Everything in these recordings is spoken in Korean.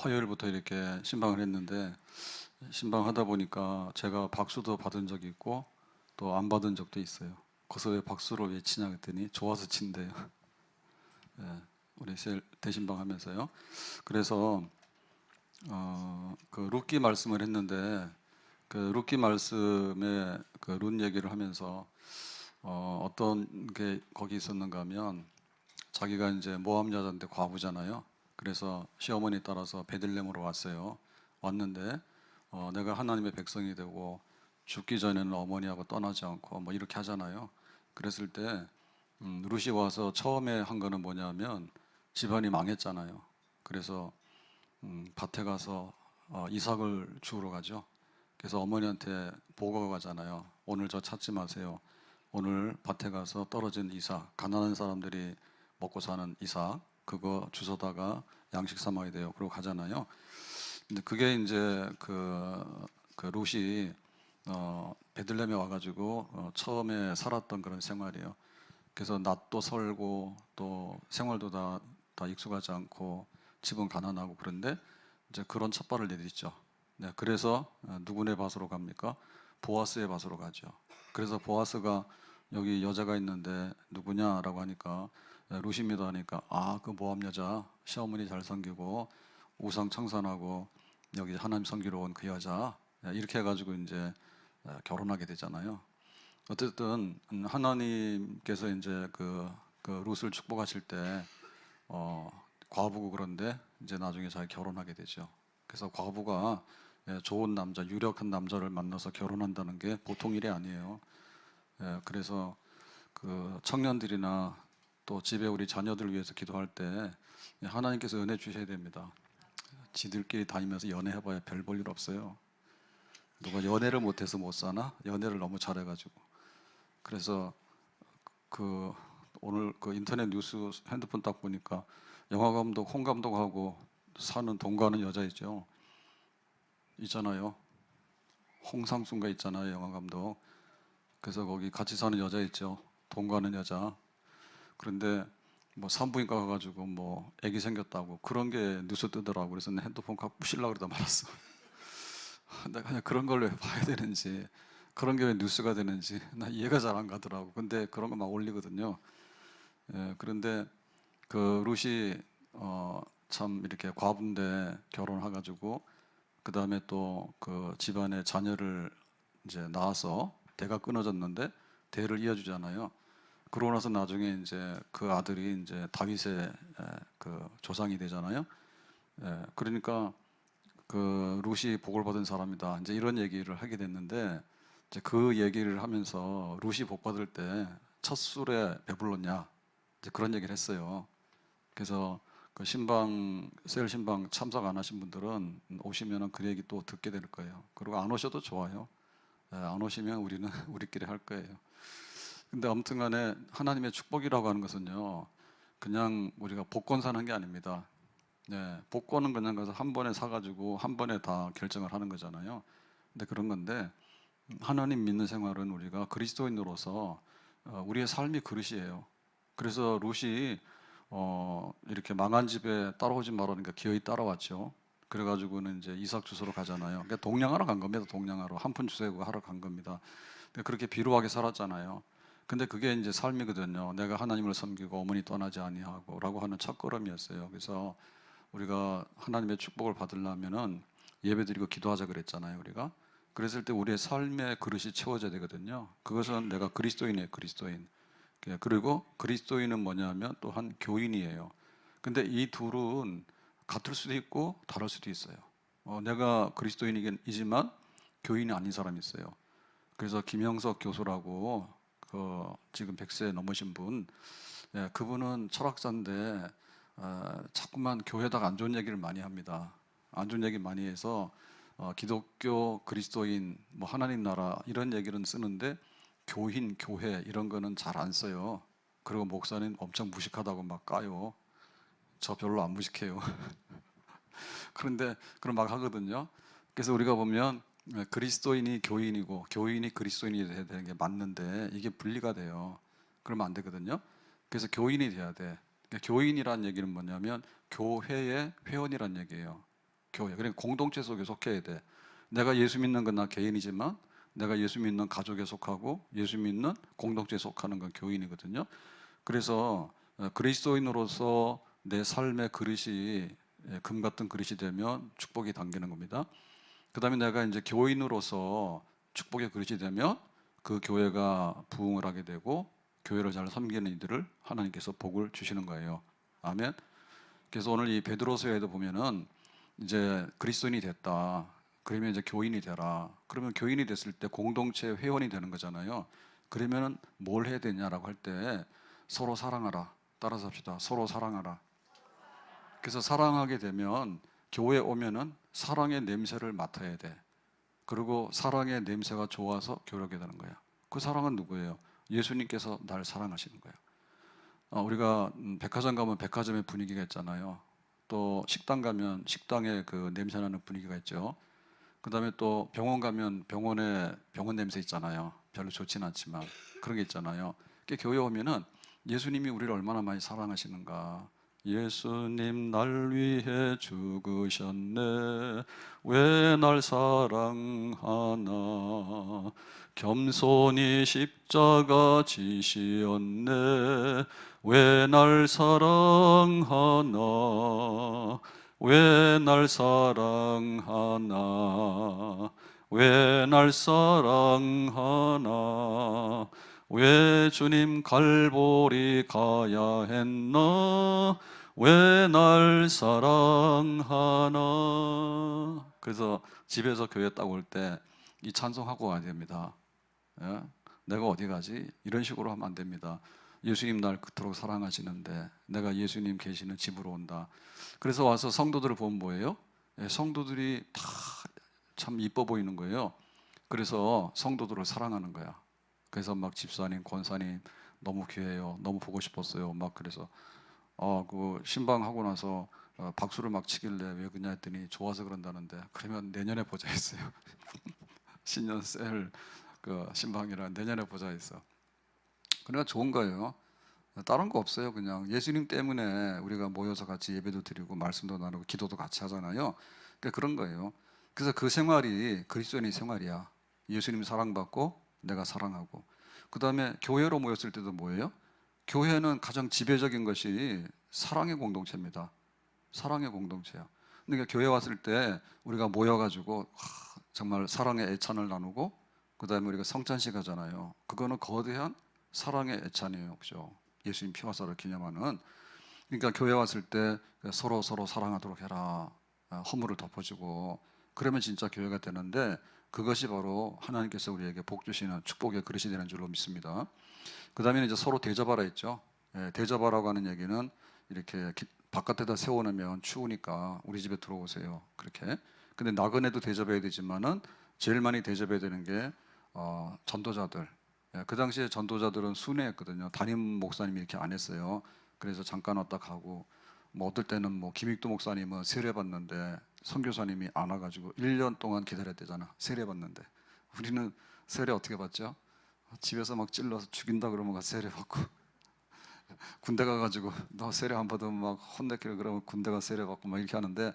화요일부터 이렇게 신방을 했는데 신방하다 보니까 제가 박수도 받은 적이 있고 또 안 받은 적도 있어요. 거기서 왜 박수를 왜 치냐 그랬더니 좋아서 친대요. 예, 우리 대신방 하면서요. 그래서 그 룻기 말씀을 했는데 그 룻기 말씀에 그 룻 얘기를 하면서 어떤 게 거기 있었는가 하면 자기가 이제 모함 여자인데 과부잖아요. 그래서 시어머니 따라서 베들레헴으로 왔어요. 왔는데 내가 하나님의 백성이 되고 죽기 전에는 어머니하고 떠나지 않고 뭐 이렇게 하잖아요. 그랬을 때 룻이 와서 처음에 한 거는 뭐냐면 집안이 망했잖아요. 그래서 밭에 가서 이삭을 주우러 가죠. 그래서 어머니한테 보고가 가잖아요. 오늘 저 찾지 마세요. 오늘 밭에 가서 떨어진 이삭, 가난한 사람들이 먹고 사는 이삭, 그거 주워다가 양식 삼아야 돼요. 그러고 가잖아요. 근데 그게 이제 그 롯이 베들레헴에 와가지고 처음에 살았던 그런 생활이에요. 그래서 낫도 설고 또 생활도 다 익숙하지 않고 집은 가난하고 그런데 이제 그런 첫발을 내딛죠. 네, 그래서 누구네 밭으로 갑니까? 보아스의 밭으로 가죠. 그래서 보아스가 여기 여자가 있는데 누구냐라고 하니까 룻입니다 하니까 그 모함 여자 시어머니 잘 섬기고 우상 청산하고 여기 하나님 섬기러 온 그 여자 이렇게 해가지고 이제 결혼하게 되잖아요. 어쨌든 하나님께서 이제 그 룻을 축복하실 때 과부고 그런데 이제 나중에 잘 결혼하게 되죠. 그래서 과부가 좋은 남자, 유력한 남자를 만나서 결혼한다는 게 보통 일이 아니에요. 그래서 그 청년들이나 또 집에 우리 자녀들 위해서 기도할 때 하나님께서 은혜 주셔야 됩니다. 지들끼리 다니면서 연애해봐야 별 볼 일 없어요. 누가 연애를 못해서 못 사나? 연애를 너무 잘해가지고. 그래서 그 오늘 그 인터넷 뉴스 핸드폰 딱 보니까 영화 감독, 홍 감독하고 사는 동거하는 여자 있잖아요. 홍상순가 있잖아요, 영화 감독. 그래서 거기 같이 사는 여자 있죠. 동거하는 여자. 그런데 뭐 산부인과 가가지고 뭐 아기 생겼다고 그런 게 뉴스 뜨더라고. 그래서 내 핸드폰 갖고 부실라 그러다 말았어. 내가 그냥 그런 걸 왜 봐야 되는지, 그런 게 왜 뉴스가 되는지 나 이해가 잘 안 가더라고. 근데 그런 거 막 올리거든요. 그런데 그 룻이 참 이렇게 과부인데 결혼해가지고 그 다음에 또 그 집안의 자녀를 이제 낳아서 대가 끊어졌는데 대를 이어주잖아요. 그러고 나서 나중에 이제 그 아들이 이제 다윗의 그 조상이 되잖아요. 그러니까 그 룻이 복을 받은 사람이다. 이제 이런 얘기를 하게 됐는데 이제 그 얘기를 하면서 룻이 복 받을 때 첫 술에 배불렀냐 이제 그런 얘기를 했어요. 그래서 그 셀 신방 참석 안 하신 분들은 오시면은 그 얘기 또 듣게 될 거예요. 그리고 안 오셔도 좋아요. 안 오시면 우리는 우리끼리 할 거예요. 근데 아무튼간에 하나님의 축복이라고 하는 것은요, 그냥 우리가 복권 사는 게 아닙니다. 네, 복권은 그냥 가서 한 번에 사가지고 한 번에 다 결정을 하는 거잖아요. 근데 그런 건데 하나님 믿는 생활은 우리가 그리스도인으로서 우리의 삶이 그릇이에요. 그래서 룻이 이렇게 망한 집에 따라오지 말라니까 기어이 따라왔죠. 그래가지고는 이제 이삭 주소로 가잖아요. 그러니까 동냥하러 간 겁니다. 동냥하러 한 푼 주세요 하러 간 겁니다. 그렇게 비루하게 살았잖아요. 근데 그게 이제 삶이거든요. 내가 하나님을 섬기고 어머니 떠나지 아니하고라고 하는 첫걸음이었어요. 그래서 우리가 하나님의 축복을 받으려면은 예배드리고 기도하자 그랬잖아요, 우리가. 그랬을 때 우리의 삶의 그릇이 채워져야 되거든요. 그것은 내가 그리스도인이에요, 그리스도인. 그리고 그리스도인은 뭐냐면 또한 교인이에요. 근데 이 둘은 같을 수도 있고 다를 수도 있어요. 내가 그리스도인이지만 교인이 아닌 사람이 있어요. 그래서 김영석 교수라고 지금 100세 넘으신 분, 그분은 철학자인데 자꾸만 교회에다가 안 좋은 얘기를 많이 합니다. 안 좋은 얘기 많이 해서 기독교, 그리스도인, 뭐 하나님 나라 이런 얘기는 쓰는데 교인, 교회 이런 거는 잘 안 써요. 그리고 목사님 엄청 무식하다고 막 까요. 저 별로 안 무식해요. 그런데 그런 막 하거든요. 그래서 우리가 보면 그리스도인이 교인이고 교인이 그리스도인이 돼야 되는 게 맞는데 이게 분리가 돼요. 그러면 안 되거든요. 그래서 교인이 돼야 돼. 그러니까 교인이란 얘기는 뭐냐면 교회의 회원이란 얘기예요. 교회. 그러니까 공동체 속에 속해야 돼. 내가 예수 믿는 건 나 개인이지만 내가 예수 믿는 가족에 속하고 예수 믿는 공동체에 속하는 건 교인이거든요. 그래서 그리스도인으로서 내 삶의 그릇이 금 같은 그릇이 되면 축복이 담기는 겁니다. 그 다음에 내가 이제 교인으로서 축복의 그릇이 되면 그 교회가 부흥을 하게 되고 교회를 잘 섬기는 이들을 하나님께서 복을 주시는 거예요. 아멘. 그래서 오늘 이 베드로서에도 보면은 이제 그리스도인이 됐다. 그러면 이제 교인이 되라. 그러면 교인이 됐을 때 공동체 회원이 되는 거잖아요. 그러면은 뭘 해야 되냐라고 할 때 서로 사랑하라. 따라서 합시다. 서로 사랑하라. 그래서 사랑하게 되면 교회에 오면은 사랑의 냄새를 맡아야 돼. 그리고 사랑의 냄새가 좋아서 교류하게 되는 거야. 그 사랑은 누구예요? 예수님께서 날 사랑하시는 거예요. 우리가 백화점 가면 백화점의 분위기가 있잖아요. 또 식당 가면 식당의 그 냄새나는 분위기가 있죠. 그 다음에 또 병원 가면 병원에 병원 냄새 있잖아요. 별로 좋지는 않지만 그런 게 있잖아요. 교회 오면은 예수님이 우리를 얼마나 많이 사랑하시는가. 예수님 날 위해 죽으셨네. 왜 날 사랑하나. 겸손히 십자가 지시었네. 왜 날 사랑하나. 왜 날 사랑하나. 왜 날 사랑하나. 왜 주님 갈보리 가야 했나. 왜 날 사랑하나. 그래서 집에서 교회 딱 올 때 이 찬송하고 와야 됩니다. 예? 내가 어디 가지? 이런 식으로 하면 안 됩니다. 예수님 날 그토록 사랑하시는데 내가 예수님 계시는 집으로 온다. 그래서 와서 성도들을 보면 뭐예요? 예, 성도들이 다 참 이뻐 보이는 거예요. 그래서 성도들을 사랑하는 거야. 그래서 막 집사님, 권사님 너무 귀해요. 너무 보고 싶었어요. 막 그래서 그 신방하고 나서 박수를 막 치길래 왜 그러냐 했더니 좋아서 그런다는데 그러면 내년에 보자 했어요. 신년 셀 그 신방이라 내년에 보자 했어. 그러니까 좋은 거예요. 다른 거 없어요. 그냥 예수님 때문에 우리가 모여서 같이 예배도 드리고 말씀도 나누고 기도도 같이 하잖아요. 그러니까 그런 거예요. 그래서 그 생활이 그리스도인의 생활이야. 예수님 사랑받고 내가 사랑하고. 그 다음에 교회로 모였을 때도 뭐예요? 교회는 가장 지배적인 것이 사랑의 공동체입니다. 사랑의 공동체야. 그러니까 교회 왔을 때 우리가 모여가지고 정말 사랑의 애찬을 나누고 그 다음에 우리가 성찬식 하잖아요. 그거는 거대한 사랑의 애찬이에요. 그죠? 예수님 피와 살을 기념하는. 그러니까 교회 왔을 때 서로 사랑하도록 해라. 허물을 덮어주고 그러면 진짜 교회가 되는데 그것이 바로 하나님께서 우리에게 복 주시는 축복의 그릇이 되는 줄로 믿습니다. 그 다음에 이제 서로 대접하라 했죠. 대접하라고 하는 얘기는 이렇게 바깥에다 세워놓으면 추우니까 우리 집에 들어오세요. 그렇게. 근데 나그네도 대접해야 되지만은 제일 많이 대접해야 되는 게 전도자들. 그 당시에 전도자들은 순회했거든요. 담임 목사님이 이렇게 안 했어요. 그래서 잠깐 왔다 가고 뭐 어떨 때는 뭐 김익도 목사님은 세례 받는데 선교사님이 안 와가지고 1년 동안 기다렸대잖아. 세례 받는데 우리는 세례 어떻게 받죠? 집에서 막 찔러서 죽인다 그러면 가서 세례 받고 군대 가가지고 너 세례 안 받으면 막 혼내기를 그러면 군대 가서 세례 받고 막 이렇게 하는데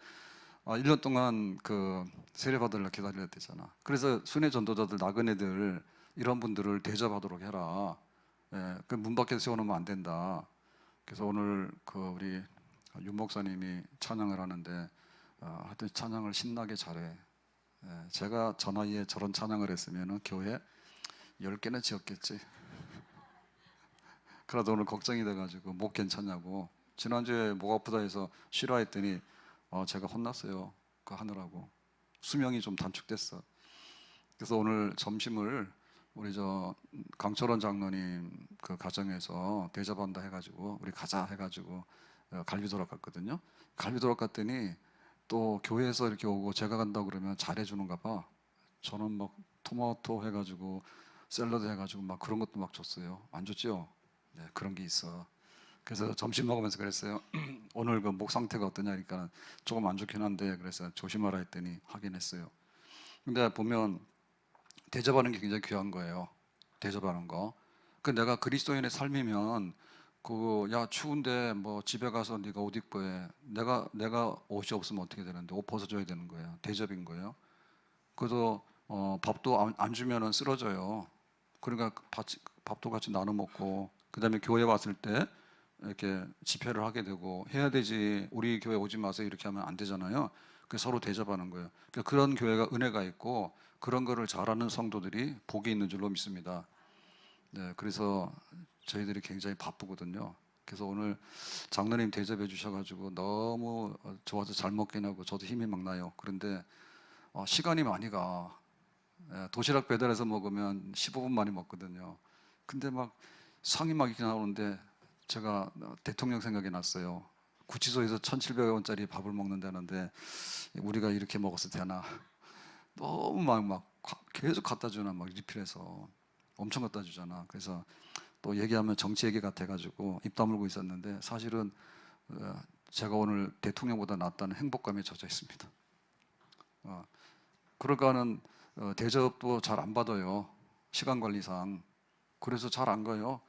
1년 동안 그 세례 받으려 기다려야 되잖아. 그래서 순회 전도자들 나그네들 이런 분들을 대접하도록 해라. 그 문 밖에 세워놓으면 안 된다. 그래서 오늘 그 우리 윤 목사님이 찬양을 하는데 하여튼 찬양을 신나게 잘해. 제가 저 나이에 저런 찬양을 했으면 교회 10개는 지었겠지. 그래도 오늘 걱정이 돼가지고 목 괜찮냐고. 지난주에 목 아프다 해서 쉬라 했더니 제가 혼났어요. 그거 하느라고. 수명이 좀 단축됐어. 그래서 오늘 점심을 우리 저 강철원 장로님 그 가정에서 대접한다 해가지고 우리 가자 해가지고 갈비도락 갔거든요. 갈비도락 갔더니 또 교회에서 이렇게 오고 제가 간다고 그러면 잘해주는가 봐. 저는 막 토마토 해가지고 샐러드 해가지고 막 그런 것도 막 줬어요. 안 줬죠? 네, 그런 게 있어. 그래서 점심 먹으면서 그랬어요. 오늘 그 목 상태가 어떠냐니까 조금 안 좋긴 한데 그래서 조심하라 했더니 하긴 했어요. 근데 보면 대접하는 게 굉장히 귀한 거예요. 대접하는 거. 그 내가 그리스도인의 삶이면 야 추운데 뭐 집에 가서 네가 옷 입고 해. 내가 옷이 없으면 어떻게 되는데 옷 벗어줘야 되는 거예요. 대접인 거예요. 그래도 밥도 안 주면은 쓰러져요. 그러니까 밥도 같이 나눠 먹고 그다음에 교회 왔을 때 이렇게 집회를 하게 되고 해야 되지. 우리 교회 오지 마세요 이렇게 하면 안 되잖아요. 그 서로 대접하는 거예요. 그러니까 그런 교회가 은혜가 있고 그런 거를 잘하는 성도들이 복이 있는 줄로 믿습니다. 네, 그래서 저희들이 굉장히 바쁘거든요. 그래서 오늘 장로님 대접해 주셔가지고 너무 좋아서 잘 먹긴 하고 저도 힘이 막 나요. 그런데 시간이 많이 가. 도시락 배달해서 먹으면 15분 만에 먹거든요. 근데 막 상이 막 이렇게 나오는데 제가 대통령 생각이 났어요. 구치소에서 1,700원짜리 밥을 먹는다는데 우리가 이렇게 먹어서 되나? 너무 막 계속 갖다 주나 막 리필해서 엄청 갖다 주잖아. 그래서 또 얘기하면 정치 얘기 같아가지고 입 다물고 있었는데 사실은 제가 오늘 대통령보다 낫다는 행복감에 젖어 있습니다. 그러니까는 대접도 잘 안 받아요. 시간 관리상. 그래서 잘 안 가요.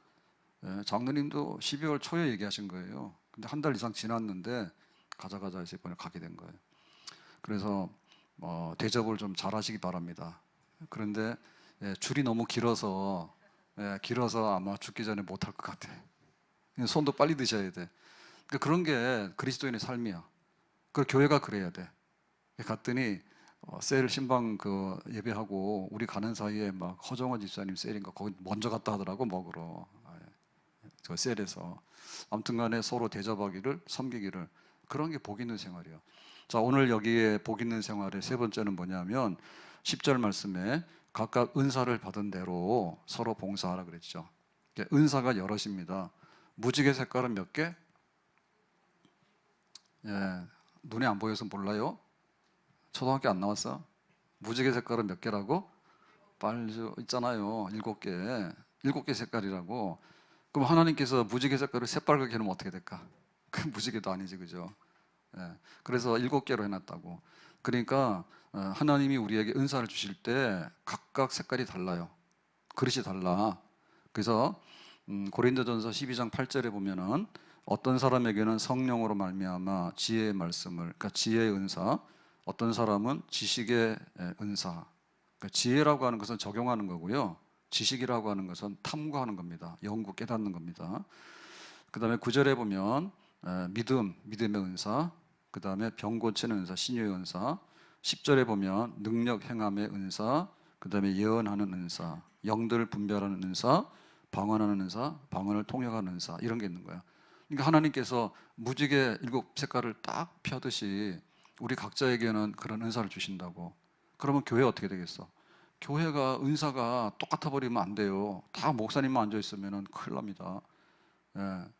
장로님도 12월 초에 얘기하신 거예요. 근데 한 달 이상 지났는데 가자 해서 이번에 가게 된 거예요. 그래서 대접을 좀 잘하시기 바랍니다. 그런데 줄이 너무 길어서 아마 죽기 전에 못할 것 같아. 손도 빨리 드셔야 돼. 그러니까 그런 게 그리스도인의 삶이야. 그 교회가 그래야 돼. 갔더니 셀 신방 그 예배하고 우리 가는 사이에 막 허정원 집사님 셀인가 거기 먼저 갔다 하더라고 먹으러 저 셀에서. 아무튼간에 서로 대접하기를 섬기기를 그런 게 복 있는 생활이에요. 자, 오늘 여기에 복 있는 생활의 세 번째는 뭐냐면 10절 말씀에 각각 은사를 받은 대로 서로 봉사하라 그랬죠. 은사가 여럿입니다. 무지개 색깔은 몇 개? 눈에 안 보여서 몰라요? 초등학교 안 나왔어? 무지개 색깔은 몇 개라고? 빨주 있잖아요. 7개. 7개 색깔이라고. 그럼 하나님께서 무지개 색깔을 새빨갛게 해놓으면 어떻게 될까? 그 무지개도 아니지, 그죠? 그래서 7개로 해놨다고. 그러니까 하나님이 우리에게 은사를 주실 때 각각 색깔이 달라요. 그릇이 달라. 그래서 고린도전서 12장 8절에 보면은 어떤 사람에게는 성령으로 말미암아 지혜의 말씀을, 그러니까 지혜의 은사, 어떤 사람은 지식의 은사. 그러니까 지혜라고 하는 것은 적용하는 거고요. 지식이라고 하는 것은 탐구하는 겁니다. 연구, 깨닫는 겁니다. 그 다음에 9절에 보면 믿음의 은사, 그 다음에 병 고치는 은사, 신유의 은사, 10절에 보면 능력 행함의 은사, 그 다음에 예언하는 은사, 영들 분별하는 은사, 방언하는 은사, 방언을 통역하는 은사, 이런 게 있는 거야. 그러니까 하나님께서 무지개 7색깔을 딱 펴듯이 우리 각자에게는 그런 은사를 주신다고. 그러면 교회 어떻게 되겠어? 교회가 은사가 똑같아 버리면 안 돼요. 다 목사님만 앉아 있으면 큰일 납니다.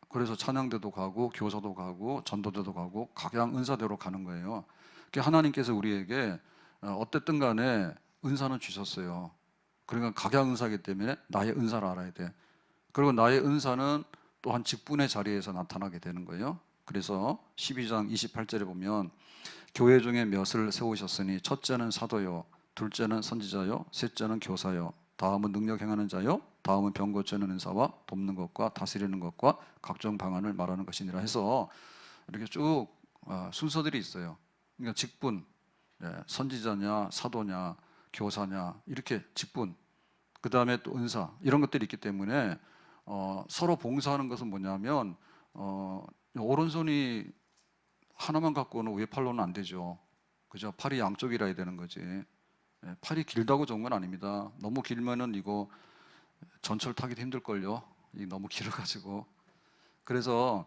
그래서 찬양대도 가고 교사도 가고 전도대도 가고 각양 은사대로 가는 거예요. 그러니까 하나님께서 우리에게 어쨌든 간에 은사는 주셨어요. 그러니까 각양 은사이기 때문에 나의 은사를 알아야 돼. 그리고 나의 은사는 또한 직분의 자리에서 나타나게 되는 거예요. 그래서 12장 28절에 보면 교회 중에 몇을 세우셨으니 첫째는 사도요, 둘째는 선지자요, 셋째는 교사요, 다음은 능력 행하는 자요, 다음은 병 고치는 은사와 돕는 것과 다스리는 것과 각종 방언을 말하는 것이니라 해서 이렇게 쭉 순서들이 있어요. 그러니까 직분, 선지자냐, 사도냐, 교사냐 이렇게 직분, 그 다음에 또 은사 이런 것들이 있기 때문에 서로 봉사하는 것은 뭐냐면 오른손이 하나만 갖고는 왼팔로는 안 되죠. 그죠? 팔이 양쪽이라 해야 되는 거지. 팔이 길다고 좋은 건 아닙니다. 너무 길면은 이거 전철 타기도 힘들걸요. 이 너무 길어가지고. 그래서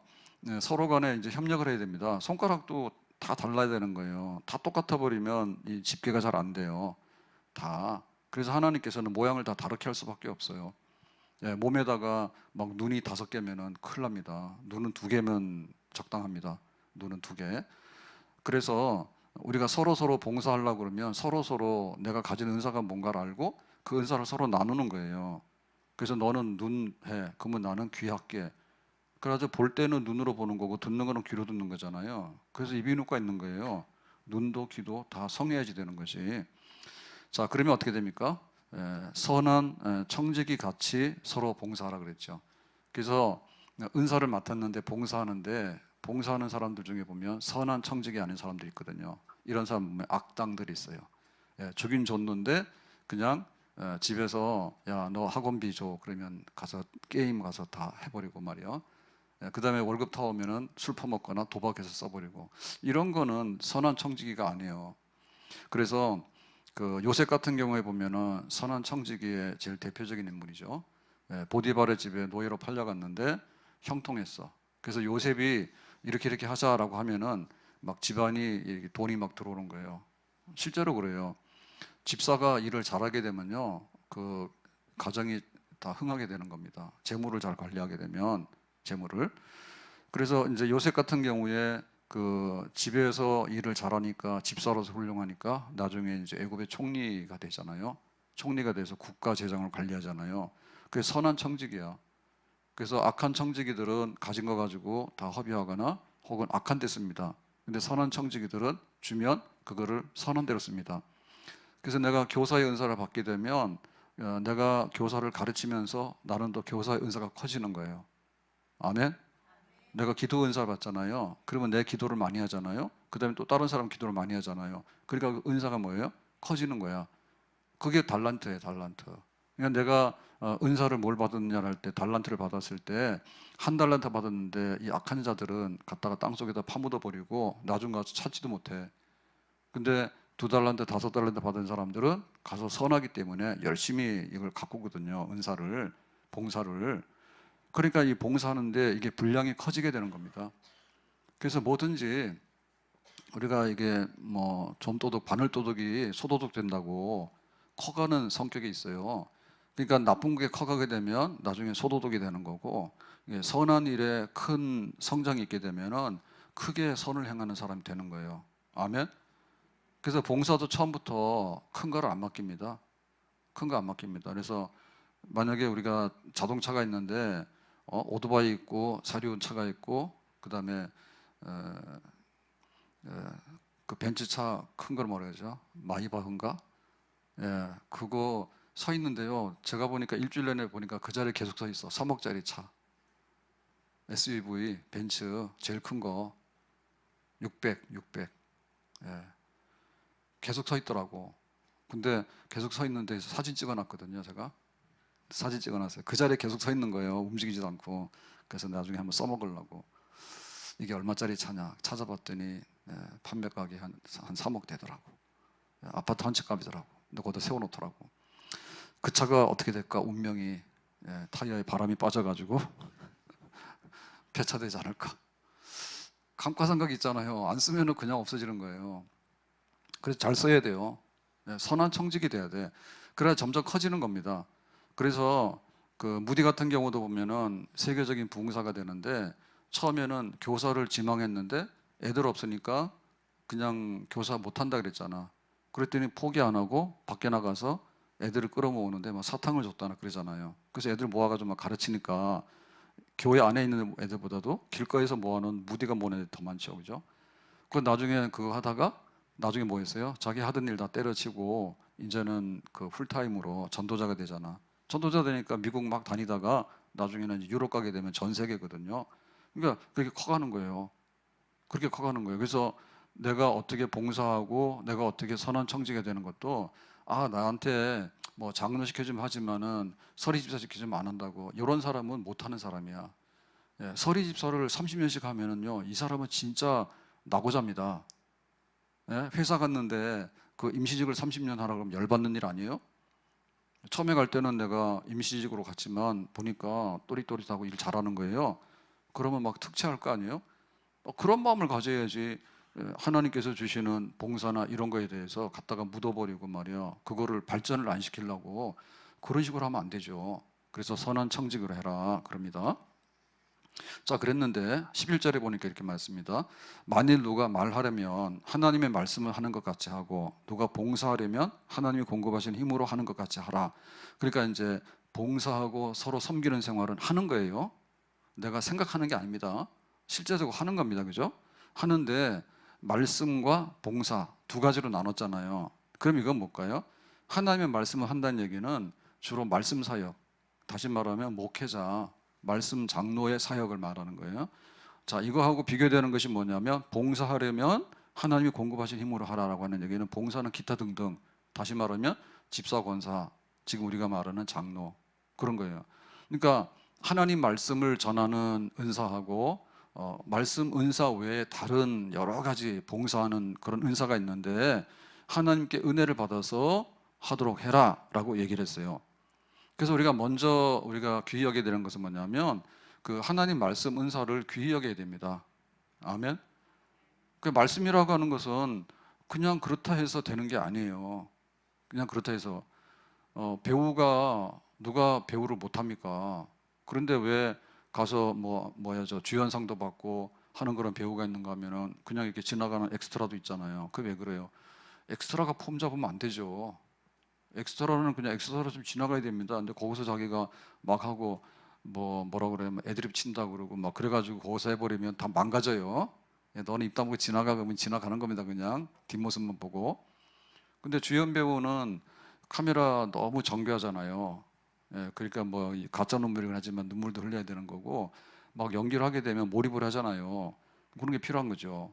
서로 간에 이제 협력을 해야 됩니다. 손가락도 다 달라야 되는 거예요. 다 똑같아 버리면 이 집계가 잘 안 돼요. 다. 그래서 하나님께서는 모양을 다 다르게 할 수밖에 없어요. 몸에다가 막 눈이 5개면은 큰일 납니다. 눈은 2개면 적당합니다. 눈은 2개. 그래서 우리가 서로 봉사하려고 그러면 서로 내가 가진 은사가 뭔가를 알고 그 은사를 서로 나누는 거예요. 그래서 너는 눈 해. 그러면 나는 귀 할게. 그래서 볼 때는 눈으로 보는 거고 듣는 거는 귀로 듣는 거잖아요. 그래서 이비인후과 있는 거예요. 눈도 귀도 다 성해야지 되는 거지. 자, 그러면 어떻게 됩니까? 선한 청지기 같이 서로 봉사하라 그랬죠. 그래서 은사를 맡았는데 봉사하는 사람들 중에 보면 선한 청직이 아닌 사람들이 있거든요. 이런 사람 보면 악당들이 있어요. 주긴 줬는데 그냥 집에서 야 너 학원비 줘 그러면 가서 게임 가서 다 해버리고 말이야. 그 다음에 월급 타오면은 술 퍼먹거나 도박해서 써버리고, 이런 거는 선한 청지기가 아니에요. 그래서 그 요셉 같은 경우에 보면은 선한 청지기의 제일 대표적인 인물이죠. 보디발의 집에 노예로 팔려갔는데 형통했어. 그래서 요셉이 이렇게 하자라고 하면은 막 집안이 돈이 막 들어오는 거예요. 실제로 그래요. 집사가 일을 잘하게 되면요, 그 가정이 다 흥하게 되는 겁니다. 재물을 잘 관리하게 되면 재물을. 그래서 이제 요셉 같은 경우에 그 집에서 일을 잘하니까, 집사로서 훌륭하니까 나중에 이제 애굽의 총리가 되잖아요. 총리가 돼서 국가 재정을 관리하잖아요. 그게 선한 청직이야. 그래서 악한 청지기들은 가진 거 가지고 다 허비하거나 혹은 악한 데 씁니다. 근데 선한 청지기들은 주면 그거를 선한 대로 씁니다. 그래서 내가 교사의 은사를 받게 되면 내가 교사를 가르치면서 나는 또 교사의 은사가 커지는 거예요. 아멘. 내가 기도 은사를 받잖아요. 그러면 내 기도를 많이 하잖아요. 그 다음에 또 다른 사람 기도를 많이 하잖아요. 그러니까 그 은사가 뭐예요? 커지는 거야. 그게 달란트예요, 달란트. 그러니까 내가 은사를 뭘 받았느냐 할 때, 달란트를 받았을 때 한 달란트 받았는데 이 악한 자들은 갖다가 땅속에다 파묻어 버리고 나중 가서 찾지도 못해. 근데 2달란트, 5달란트 받은 사람들은 가서 선하기 때문에 열심히 이걸 가꾸거든요. 은사를, 봉사를. 그러니까 이 봉사하는데 이게 분량이 커지게 되는 겁니다. 그래서 뭐든지 우리가 이게 뭐 좀도둑, 바늘도둑이 소도둑 된다고 커가는 성격이 있어요. 그러니까 나쁜 게 커가게 되면 나중에 소도둑이 되는 거고, 선한 일에 큰 성장이 있게 되면은 크게 선을 행하는 사람이 되는 거예요. 아멘. 그래서 봉사도 처음부터 큰 거를 안 맡깁니다. 큰 거 안 맡깁니다. 그래서 만약에 우리가 자동차가 있는데 오토바이 있고 사륜 차가 있고 그다음에 그 벤츠차 큰 걸 뭐라 그러죠? 마이바흐인가? 그거 서 있는데요. 제가 보니까 일주일 내내 보니까 그 자리에 계속 서 있어. 3억짜리 차. SUV, 벤츠 제일 큰 거 600. 계속 서 있더라고. 근데 계속 서 있는데 사진 찍어놨거든요. 제가 사진 찍어놨어요. 그 자리에 계속 서 있는 거예요. 움직이지도 않고. 그래서 나중에 한번 써먹으려고. 이게 얼마짜리 차냐 찾아봤더니 판매 가격이 한 3억 되더라고. 아파트 한 채 값이더라고. 근데 거기다 세워놓더라고. 그 차가 어떻게 될까? 운명이 타이어에 바람이 빠져가지고 폐차되지 않을까? 감가상각이 있잖아요. 안 쓰면은 그냥 없어지는 거예요. 그래서 잘 써야 돼요. 선한 청직이 돼야 돼. 그래야 점점 커지는 겁니다. 그래서 그 무디 같은 경우도 보면은 세계적인 부흥사가 되는데, 처음에는 교사를 지망했는데 애들 없으니까 그냥 교사 못한다 그랬잖아. 그랬더니 포기 안 하고 밖에 나가서 애들을 끌어모으는데 막 사탕을 줬다나 그러잖아요. 그래서 애들 모아가지고 막 가르치니까 교회 안에 있는 애들보다도 길거리에서 모아놓은 무디가 모은 애들이 더 많죠, 그죠? 그 나중에 그거 하다가 나중에 뭐 했어요? 자기 하던 일 다 때려치고 이제는 그 풀타임으로 전도자가 되잖아. 전도자 되니까 미국 막 다니다가 나중에는 유럽 가게 되면 전 세계거든요. 그러니까 그렇게 커가는 거예요. 그렇게 커가는 거예요. 그래서 내가 어떻게 봉사하고 내가 어떻게 선한 청지가 되는 것도, 나한테 뭐 장로 시켜주면 하지만은 서리 집사 시켜주면 안 한다고, 이런 사람은 못하는 사람이야. 서리 집사를 30년씩 하면은요, 이 사람은 진짜 낙오자입니다. 회사 갔는데 그 임시직을 30년 하라 그러면 열받는 일 아니에요? 처음에 갈 때는 내가 임시직으로 갔지만 보니까 또릿또릿하고 일 잘하는 거예요. 그러면 막 특채할 거 아니에요? 그런 마음을 가져야지. 하나님께서 주시는 봉사나 이런 거에 대해서 갖다가 묻어버리고 말이야, 그거를 발전을 안 시키려고 그런 식으로 하면 안 되죠. 그래서 선한 청직을 해라 그럽니다. 자, 그랬는데 11절에 보니까 이렇게 말씀입니다. 만일 누가 말하려면 하나님의 말씀을 하는 것 같이 하고, 누가 봉사하려면 하나님이 공급하신 힘으로 하는 것 같이 하라. 그러니까 이제 봉사하고 서로 섬기는 생활은 하는 거예요. 내가 생각하는 게 아닙니다. 실제적으로 하는 겁니다. 그죠? 하는데 말씀과 봉사 두 가지로 나눴잖아요. 그럼 이건 뭘까요? 하나님의 말씀을 한다는 얘기는 주로 말씀 사역, 다시 말하면 목회자, 말씀 장로의 사역을 말하는 거예요. 자, 이거하고 비교되는 것이 뭐냐면 봉사하려면 하나님이 공급하신 힘으로 하라라고 하는 얘기는 봉사는 기타 등등, 다시 말하면 집사, 권사, 지금 우리가 말하는 장로, 그런 거예요. 그러니까 하나님 말씀을 전하는 은사하고 말씀 은사 외에 다른 여러 가지 봉사하는 그런 은사가 있는데 하나님께 은혜를 받아서 하도록 해라 라고 얘기를 했어요. 그래서 우리가 먼저 귀히 여겨야 되는 것은 뭐냐면 그 하나님 말씀 은사를 귀히 여겨야 됩니다. 아멘. 그 말씀이라고 하는 것은 그냥 그렇다 해서 되는 게 아니에요. 그냥 그렇다 해서 배우가 누가 배우를 못합니까? 그런데 왜 가서 저 주연상도 받고 하는 그런 배우가 있는가 하면은 그냥 이렇게 지나가는 엑스트라도 있잖아요. 그게 왜 그래요? 엑스트라가 폼 잡으면 안 되죠. 엑스트라는 그냥 엑스트라로 좀 지나가야 됩니다. 근데 거기서 자기가 막 하고 뭐라 그래요? 애드립 친다 그러고 막 그래가지고 거기서 해버리면 다 망가져요. 너는 입 다물고 지나가 그러면 지나가는 겁니다. 그냥 뒷모습만 보고. 근데 주연 배우는 카메라 너무 정교하잖아요. 그러니까 뭐 가짜 눈물이긴 하지만 눈물도 흘려야 되는 거고 막 연기를 하게 되면 몰입을 하잖아요. 그런 게 필요한 거죠.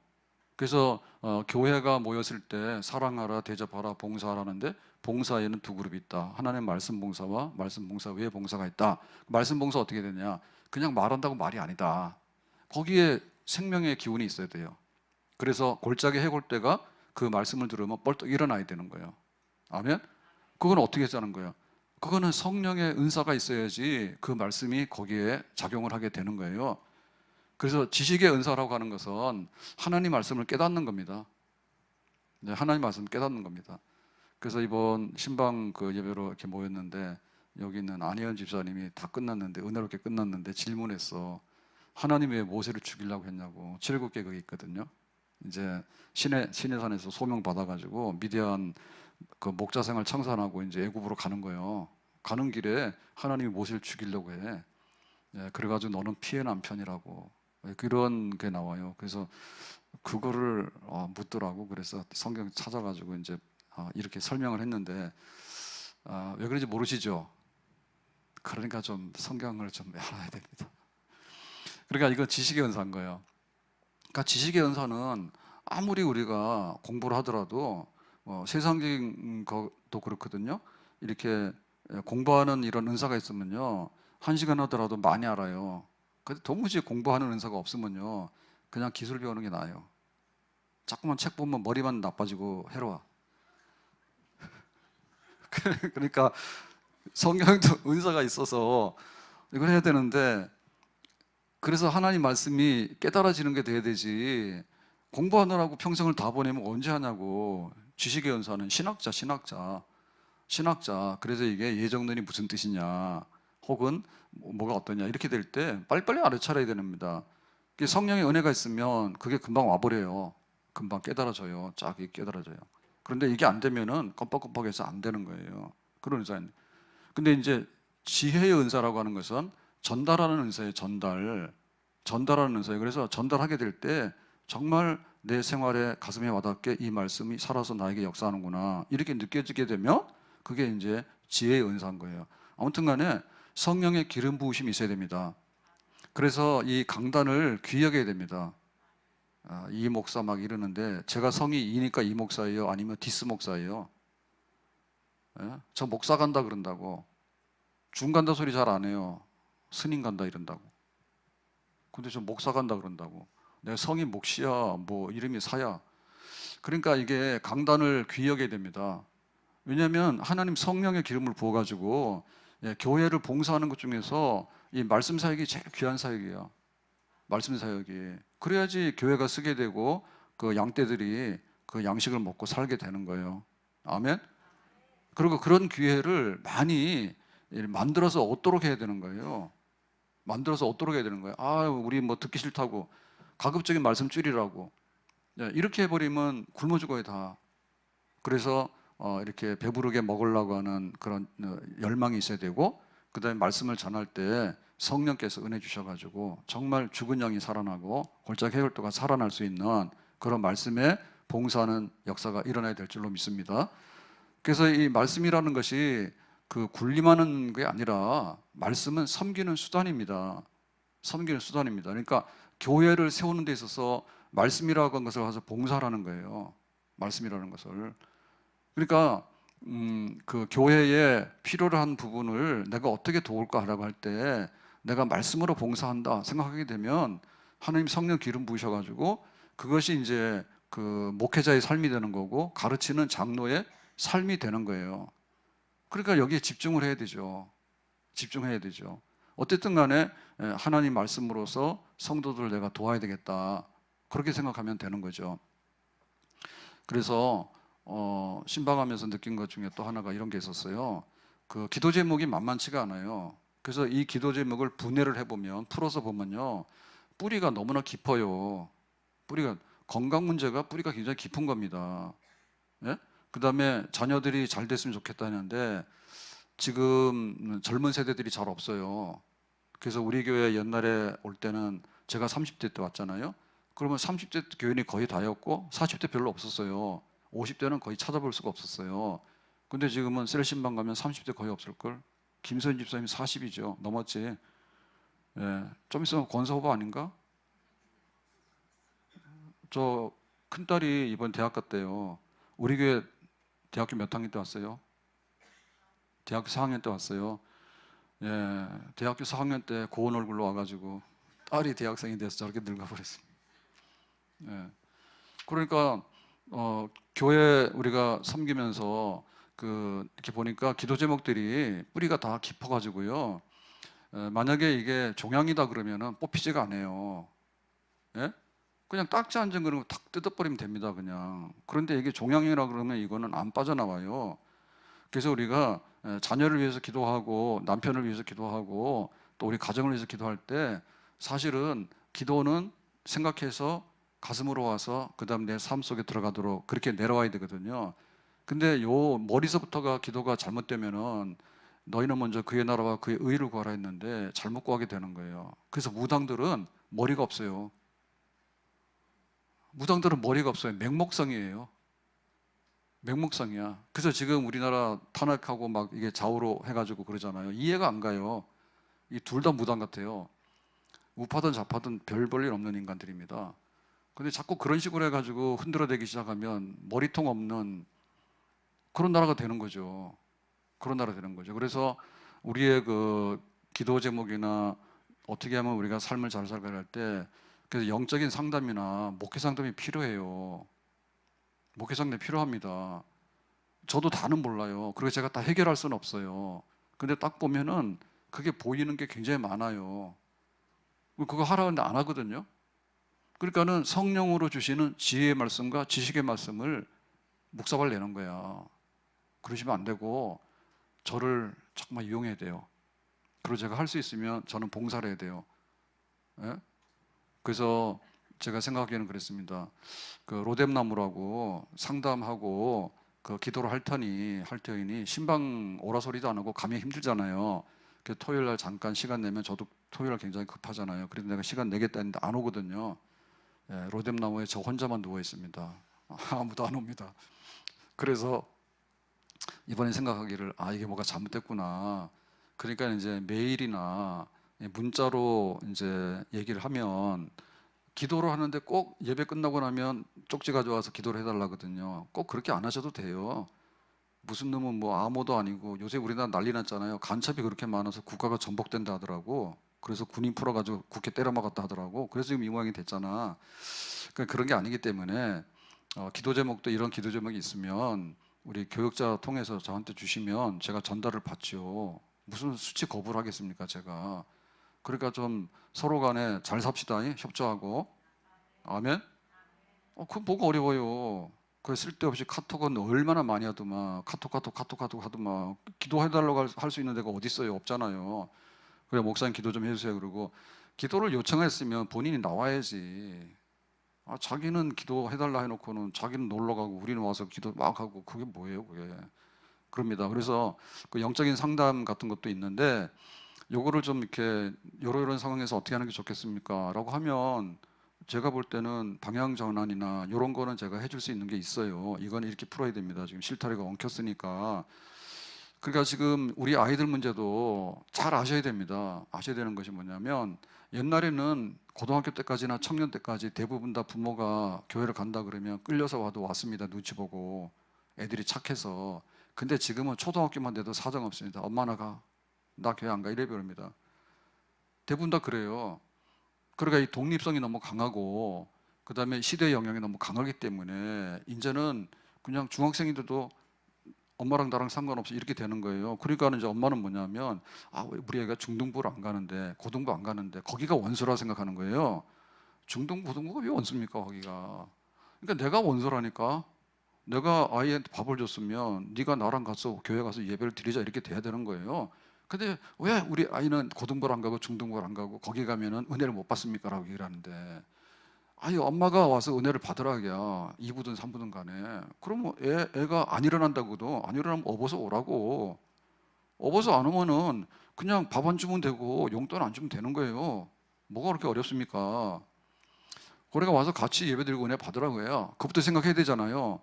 그래서 교회가 모였을 때 사랑하라, 대접하라, 봉사하라는데 봉사에는 두 그룹이 있다. 하나님 말씀 봉사와 말씀 봉사 외에 봉사가 있다. 말씀 봉사 어떻게 되냐? 그냥 말한다고 말이 아니다. 거기에 생명의 기운이 있어야 돼요. 그래서 골짜기 해골대가 그 말씀을 들으면 벌떡 일어나야 되는 거예요. 아멘? 그건 어떻게 하자는 거예요? 그거는 성령의 은사가 있어야지 그 말씀이 거기에 작용을 하게 되는 거예요. 그래서 지식의 은사라고 하는 것은 하나님 말씀을 깨닫는 겁니다. 네, 하나님 말씀을 깨닫는 겁니다. 그래서 이번 신방 그 예배로 이렇게 모였는데 여기 있는 안혜연 집사님이 다 끝났는데 은혜롭게 끝났는데 질문했어. 하나님이 왜 모세를 죽이려고 했냐고. 출애굽기에 있거든요. 이제 시내산에서 소명 받아가지고 미디안 그 목자 생활 청산하고 이제 애굽으로 가는 거예요. 가는 길에 하나님이 모세를 죽이려고 해. 그래가지고 너는 피해 남편이라고 그런 게 나와요. 그래서 그거를 묻더라고. 그래서 성경 찾아가지고 이제 이렇게 설명을 했는데 왜 그런지 모르시죠? 그러니까 좀 성경을 좀 알아야 됩니다. 그러니까 이거 지식의 은사인 거예요. 그러니까 지식의 은사는 아무리 우리가 공부를 하더라도 세상적인 것도 그렇거든요. 이렇게 공부하는 이런 은사가 있으면요, 1시간 하더라도 많이 알아요. 근데 도무지 공부하는 은사가 없으면요, 그냥 기술 배우는 게 나아요. 자꾸만 책 보면 머리만 나빠지고 해로워. 그러니까 성경도 은사가 있어서 이걸 해야 되는데, 그래서 하나님 말씀이 깨달아지는 게 돼야 되지, 공부하느라고 평생을 다 보내면 언제 하냐고. 지식의 은사는 신학자. 그래서 이게 예정론이 무슨 뜻이냐, 혹은 뭐가 어떠냐, 이렇게 될 때 빨리빨리 알아차려야 됩니다. 성령의 은혜가 있으면 그게 금방 와버려요. 금방 깨달아져요. 쫙 깨달아져요. 그런데 이게 안 되면은 껌뻑껌뻑해서 안 되는 거예요. 그런 은사는. 근데 이제 지혜의 은사라고 하는 것은 전달하는 은사예요. 전달하는 은사예요. 그래서 전달하게 될 때 정말 내 생활에 가슴에 와닿게 이 말씀이 살아서 나에게 역사하는구나, 이렇게 느껴지게 되면 그게 이제 지혜의 은사인 거예요. 아무튼 간에 성령의 기름 부으심이 있어야 됩니다. 그래서 이 강단을 귀히 여겨야 됩니다. 이 목사 막 이러는데 제가 성이 이니까 이 목사예요? 아니면 디스 목사예요? 저 목사 간다 그런다고. 중 간다 소리 잘 안 해요. 스님 간다 이런다고. 근데 저 목사 간다 그런다고. 내 성이 목시야, 뭐 이름이 사야. 그러니까 이게 강단을 귀히 여겨야 됩니다. 왜냐하면 하나님 성령의 기름을 부어가지고 교회를 봉사하는 것 중에서 이 말씀 사역이 제일 귀한 사역이에요. 말씀 사역이. 그래야지 교회가 쓰게 되고 그 양떼들이 그 양식을 먹고 살게 되는 거예요. 아멘. 그리고 그런 기회를 많이 만들어서 얻도록 해야 되는 거예요. 우리 뭐 듣기 싫다고 가급적인 말씀 줄이라고 이렇게 해버리면 굶어 죽어요 다. 그래서 이렇게 배부르게 먹으려고 하는 그런 열망이 있어야 되고, 그 다음에 말씀을 전할 때 성령께서 은혜 주셔가지고 정말 죽은 영이 살아나고 골짜기 해골도가 살아날 수 있는 그런 말씀에 봉사하는 역사가 일어나야 될 줄로 믿습니다. 그래서 이 말씀이라는 것이 그 군림하는 게 아니라 말씀은 섬기는 수단입니다. 섬기는 수단입니다. 그러니까 교회를 세우는 데 있어서 말씀이라고 하는 것을 가서 봉사라는 거예요. 말씀이라는 것을. 그러니까 그 교회에 필요로 한 부분을 내가 어떻게 도울까라고 할 때 내가 말씀으로 봉사한다 생각하게 되면 하나님 성령 기름 부으셔가지고 그것이 이제 그 목회자의 삶이 되는 거고 가르치는 장로의 삶이 되는 거예요. 그러니까 여기에 집중을 해야 되죠. 집중해야 되죠. 어쨌든 간에 하나님 말씀으로서 성도들을 내가 도와야 되겠다. 그렇게 생각하면 되는 거죠. 그래서 신방하면서 느낀 것 중에 또 하나가 이런 게 있었어요. 그 기도 제목이 만만치가 않아요. 그래서 이 기도 제목을 분해를 해보면, 풀어서 보면요, 뿌리가 너무나 깊어요. 뿌리가, 건강 문제가 뿌리가 굉장히 깊은 겁니다. 예? 그 다음에 자녀들이 잘 됐으면 좋겠다는데 지금 젊은 세대들이 잘 없어요. 그래서 우리 교회 옛날에 올 때는 제가 30대 때 왔잖아요. 그러면 30대 교인이 거의 다였고 40대 별로 없었어요. 50대는 거의 찾아볼 수가 없었어요. 근데 지금은 셀신방 가면 30대 거의 없을걸? 김선 집사님 40이죠. 넘었지. 예. 좀 있으면 권사 후보 아닌가? 저 큰딸이 이번 대학 갔대요. 우리 교회 대학교 몇 학년 때 왔어요? 대학교 4학년 때 왔어요. 예. 대학교 4학년 때 고운 얼굴로 와가지고 딸이 대학생이 돼서 저렇게 늙어버렸습니다. 예. 그러니까 교회 우리가 섬기면서 이렇게 보니까 기도 제목들이 뿌리가 다 깊어가지고요. 만약에 이게 종양이다 그러면은 뽑히지가 않아요. 예? 그냥 딱지 앉은 거는 탁 뜯어버리면 됩니다, 그냥. 그런데 이게 종양이라 그러면 이거는 안 빠져나와요. 그래서 우리가 자녀를 위해서 기도하고 남편을 위해서 기도하고 또 우리 가정을 위해서 기도할 때 사실은 기도는 생각해서 가슴으로 와서 그 다음 내 삶 속에 들어가도록 그렇게 내려와야 되거든요. 근데 요 머리서부터가 기도가 잘못되면은 너희는 먼저 그의 나라와 그의 의를 구하라 했는데 잘못 구하게 되는 거예요. 그래서 무당들은 머리가 없어요. 무당들은 머리가 없어요. 맹목성이에요. 맹목성이야. 그래서 지금 우리나라 탄핵하고 막 이게 좌우로 해가지고 그러잖아요. 이해가 안 가요. 이 둘 다 무당 같아요. 우파든 좌파든 별 볼 일 없는 인간들입니다. 근데 자꾸 그런 식으로 해가지고 흔들어대기 시작하면 머리통 없는 그런 나라가 되는 거죠. 그런 나라 되는 거죠. 그래서 우리의 그 기도 제목이나 어떻게 하면 우리가 삶을 잘 살아갈 때 그래서 영적인 상담이나 목회 상담이 필요해요. 목회 상담이 필요합니다. 저도 다는 몰라요. 그리고 제가 다 해결할 수는 없어요. 근데 딱 보면은 그게 보이는 게 굉장히 많아요. 그거 하라는데 안 하거든요. 그러니까는 성령으로 주시는 지혜의 말씀과 지식의 말씀을 묵사발 내는 거야. 그러시면 안 되고 저를 정말 이용해야 돼요. 그리고 제가 할 수 있으면 저는 봉사를 해야 돼요. 예? 그래서 제가 생각하기에는 그랬습니다. 그 로뎀나무라고 상담하고 그 기도를 할 터이니 신방 오라소리도 안 하고 가면 힘들잖아요. 그 토요일 날 잠깐 시간 내면 저도 토요일 날 굉장히 급하잖아요. 그래서 내가 시간 내겠다 했는데 안 오거든요. 예, 로뎀나무에 저 혼자만 누워 있습니다. 아무도 안 옵니다. 그래서 이번에 생각하기를 이게 뭐가 잘못됐구나. 그러니까 이제 메일이나 문자로 이제 얘기를 하면 기도를 하는데 꼭 예배 끝나고 나면 쪽지 가져와서 기도를 해달라거든요. 꼭 그렇게 안 하셔도 돼요. 무슨 놈은 뭐 암호도 아니고 요새 우리나라 난리 났잖아요. 간첩이 그렇게 많아서 국가가 전복된다 하더라고. 그래서 군인 풀어가지고 국회 때려막았다 하더라고. 그래서 지금 이 모양이 됐잖아. 그러니까 그런 게 아니기 때문에 기도 제목도 이런 기도 제목이 있으면 우리 교역자 통해서 저한테 주시면 제가 전달을 받죠. 무슨 수치 거부를 하겠습니까, 제가. 그러니까 좀 서로 간에 잘 삽시다, 협조하고. 아멘? 그건 뭐가 어려워요. 그 쓸데없이 카톡은 얼마나 많이 하더만, 카톡 하더만, 기도해달라고 할 수 있는 데가 어디 있어요? 없잖아요. 그래, 목사님 기도 좀 해주세요. 그러고, 기도를 요청했으면 본인이 나와야지. 자기는 기도해달라 해놓고는 자기는 놀러 가고 우리는 와서 기도 막 하고 그게 뭐예요, 그게. 그럽니다. 그래서 그 영적인 상담 같은 것도 있는데 요거를 좀 이렇게 이런 상황에서 어떻게 하는 게 좋겠습니까? 라고 하면 제가 볼 때는 방향 전환이나 이런 거는 제가 해줄 수 있는 게 있어요. 이건 이렇게 풀어야 됩니다. 지금 실타래가 엉켰으니까. 그러니까 지금 우리 아이들 문제도 잘 아셔야 됩니다. 아셔야 되는 것이 뭐냐면 옛날에는 고등학교 때까지나 청년 때까지 대부분 다 부모가 교회를 간다 그러면 끌려서 와도 왔습니다. 눈치 보고 애들이 착해서. 근데 지금은 초등학교만 돼도 사정 없습니다. 엄마 나가. 나 교회 안 가. 이래 버립니다. 대부분 다 그래요. 그러니까 이 독립성이 너무 강하고 그다음에 시대의 영향이 너무 강하기 때문에 이제는 그냥 중학생인데도 엄마랑 나랑 상관없이 이렇게 되는 거예요. 그러니까 이제 엄마는 뭐냐면 왜 우리 애가 중등부를 안 가는데 고등부 안 가는데 거기가 원수라 생각하는 거예요. 중등부 고등부가 왜 원수입니까 거기가. 그러니까 내가 원수라니까. 내가 아이한테 밥을 줬으면 네가 나랑 가서 교회 가서 예배를 드리자 이렇게 돼야 되는 거예요. 근데 왜 우리 아이는 고등부를 안 가고 중등부를 안 가고 거기 가면은 은혜를 못 받습니까? 라고 얘기를 하는데 엄마가 와서 은혜를 받으라기야. 2부든 3부든 간에. 그러면 애가 안 일어난다고도 안 일어나면 업어서 오라고. 업어서 안 오면은 그냥 밥 안 주면 되고 용돈 안 주면 되는 거예요. 뭐가 그렇게 어렵습니까? 그러니까 와서 같이 예배 드리고 은혜 받으라고요. 그것부터 생각해야 되잖아요.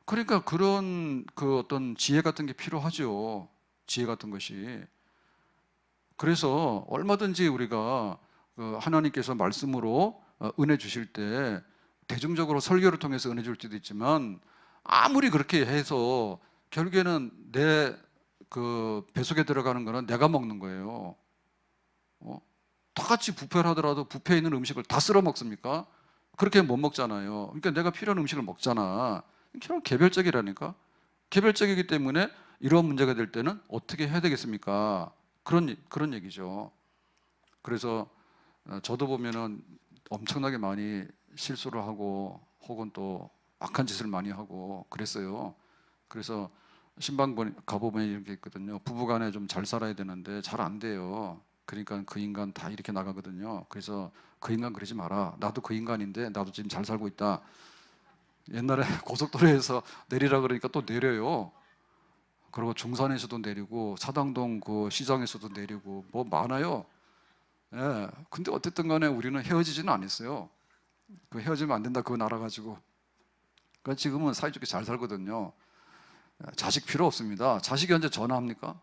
그러니까 그런 그 어떤 지혜 같은 게 필요하죠. 지혜 같은 것이. 그래서 얼마든지 우리가 그 하나님께서 말씀으로 은혜 주실 때 대중적으로 설교를 통해서 은혜 줄 때도 있지만 아무리 그렇게 해서 결국에는 내 그 뱃속에 들어가는 거는 내가 먹는 거예요. 똑같이 뷔페를 하더라도 뷔페에 있는 음식을 다 쓸어 먹습니까? 그렇게 못 먹잖아요. 그러니까 내가 필요한 음식을 먹잖아. 결국 개별적이라니까. 개별적이기 때문에 이런 문제가 될 때는 어떻게 해야 되겠습니까? 그런 얘기죠. 그래서 저도 보면은 엄청나게 많이 실수를 하고 혹은 또 악한 짓을 많이 하고 그랬어요. 그래서 신방 가보면 이렇게 있거든요. 부부간에 좀 잘 살아야 되는데 잘 안 돼요. 그러니까 그 인간 다 이렇게 나가거든요. 그래서 그 인간 그러지 마라. 나도 그 인간인데 나도 지금 잘 살고 있다. 옛날에 고속도로에서 내리라 그러니까 또 내려요. 그리고 중산에서도 내리고 사당동 그 시장에서도 내리고 뭐 많아요. 예. 근데 어쨌든 간에 우리는 헤어지지는 않았어요. 그 헤어지면 안 된다 그거 알아가지고. 그러니까 지금은 사이좋게 잘 살거든요. 자식 필요 없습니다. 자식이 언제 전화합니까?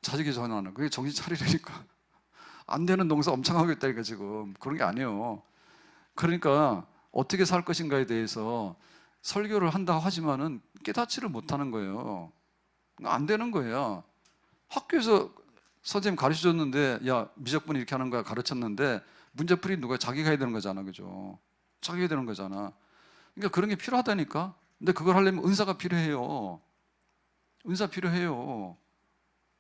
자식이 전화하는 그게 정신 차리려니까. 안 되는 농사 엄청 하고 있다니까 지금. 그런 게 아니에요. 그러니까 어떻게 살 것인가에 대해서 설교를 한다 하지만은 깨닫지를 못하는 거예요. 안 되는 거예요. 학교에서 선생님 가르쳐 줬는데 야 미적분 이렇게 하는 거야 가르쳤는데 문제풀이 누가 자기가 해야 되는 거잖아. 그죠? 자기가 해야 되는 거잖아. 그러니까 그런 게 필요하다니까. 근데 그걸 하려면 은사가 필요해요. 은사 필요해요.